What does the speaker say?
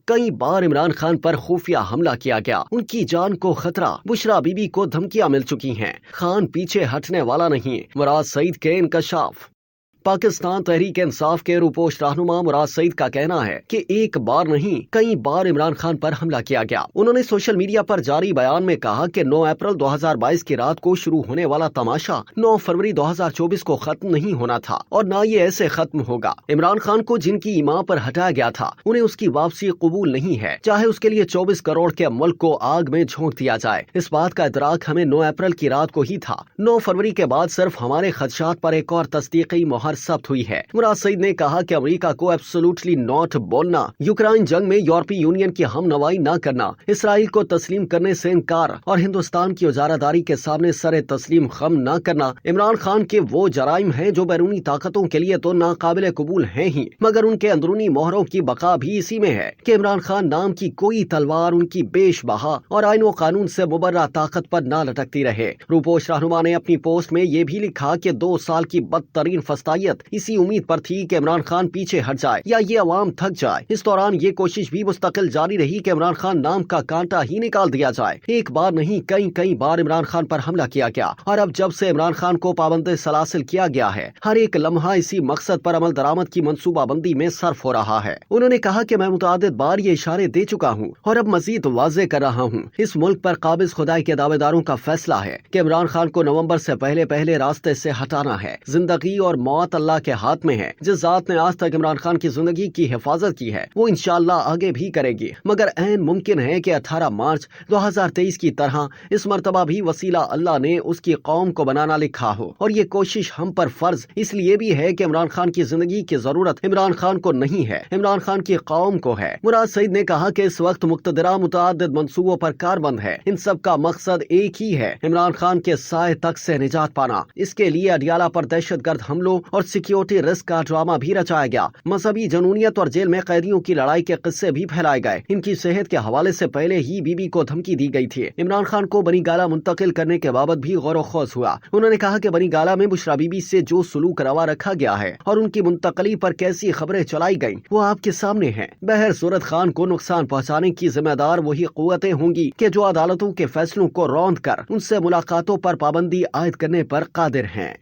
کئی بار عمران خان پر خفیہ حملہ کیا گیا، ان کی جان کو خطرہ، بشرا بی بی کو دھمکیاں مل چکی ہیں، خان پیچھے ہٹنے والا نہیں، مراد سعید کے انکشاف۔ پاکستان تحریک انصاف کے روپوش رہنما مراد سعید کا کہنا ہے کہ ایک بار نہیں کئی بار عمران خان پر حملہ کیا گیا۔ انہوں نے سوشل میڈیا پر جاری بیان میں کہا کہ 9 اپریل 2022 کی رات کو شروع ہونے والا تماشا 9 فروری 2024 کو ختم نہیں ہونا تھا اور نہ یہ ایسے ختم ہوگا۔ عمران خان کو جن کی ایما پر ہٹایا گیا تھا انہیں اس کی واپسی قبول نہیں ہے، چاہے اس کے لیے 24 کروڑ کے ملک کو آگ میں جھونک دیا جائے۔ اس بات کا ادراک ہمیں 9 اپریل کی رات کو ہی تھا۔ 9 فروری کے بعد صرف ہمارے خدشات پر ایک اور تصدیقی مہر ثبت ہوئی ہے۔ مراد سعید نے کہا کہ امریکہ کو ایبسولوٹلی ناٹ بولنا، یوکرائن جنگ میں یورپی یونین کی ہم نوائی نہ کرنا، اسرائیل کو تسلیم کرنے سے انکار اور ہندوستان کی اجارہ داری کے سامنے سر تسلیم خم نہ کرنا عمران خان کے وہ جرائم ہیں جو بیرونی طاقتوں کے لیے تو ناقابل قبول ہیں ہی، مگر ان کے اندرونی مہروں کی بقا بھی اسی میں ہے کہ عمران خان نام کی کوئی تلوار ان کی بیش بہا اور آئین و قانون سے مبرہ طاقت پر نہ لٹکتی رہے۔ روپوش رہنما نے اپنی پوسٹ میں یہ بھی لکھا کہ 2 سال کی بدترین فسطائیت اسی امید پر تھی کہ عمران خان پیچھے ہٹ جائے یا یہ عوام تھک جائے۔ اس دوران یہ کوشش بھی مستقل جاری رہی کہ عمران خان نام کا کانٹا ہی نکال دیا جائے۔ ایک بار نہیں کئی بار عمران خان پر حملہ کیا گیا اور اب جب سے عمران خان کو پابند سلاسل کیا گیا ہے، ہر ایک لمحہ اسی مقصد پر عمل درآمد کی منصوبہ بندی میں صرف ہو رہا ہے۔ انہوں نے کہا کہ میں متعدد بار یہ اشارے دے چکا ہوں اور اب مزید واضح کر رہا ہوں۔ اس ملک پر قابض خدائی کے دعوے داروں کا فیصلہ ہے کہ عمران خان کو نومبر سے پہلے راستے سے ہٹانا ہے۔ زندگی اور موت اللہ کے ہاتھ میں ہے۔ جس ذات نے آج تک عمران خان کی زندگی کی حفاظت کی ہے وہ انشاءاللہ آگے بھی کرے گی، مگر عین ممکن ہے کہ 18 مارچ 2023 کی طرح اس مرتبہ بھی وسیلہ اللہ نے اس کی قوم کو بنانا لکھا ہو، اور یہ کوشش ہم پر فرض اس لیے بھی ہے کہ عمران خان کی زندگی کی ضرورت عمران خان کو نہیں ہے، عمران خان کی قوم کو ہے۔ مراد سعید نے کہا کہ اس وقت مقتدرہ متعدد منصوبوں پر کاربند ہے، ان سب کا مقصد ایک ہی ہے، عمران خان کے سائے تک سے نجات پانا۔ اس کے لیے اڈیالہ پر دہشت گرد حملوں اور سیکیورٹی رسک کا ڈرامہ بھی رچایا گیا، مذہبی جنونیت اور جیل میں قیدیوں کی لڑائی کے قصے بھی پھیلائے گئے۔ ان کی صحت کے حوالے سے پہلے ہی بی بی کو دھمکی دی گئی تھی۔ عمران خان کو بنی گالہ منتقل کرنے کے بابت بھی غور و خوض ہوا۔ انہوں نے کہا کہ بنی گالہ میں بشرا بی بی سے جو سلوک روا رکھا گیا ہے اور ان کی منتقلی پر کیسی خبریں چلائی گئیں وہ آپ کے سامنے ہیں۔ بہر صورت خان کو نقصان پہنچانے کی ذمہ دار وہی قوتیں ہوں گی کہ جو عدالتوں کے فیصلوں کو روند کر ان سے ملاقاتوں پر پابندی عائد کرنے پر قادر ہیں۔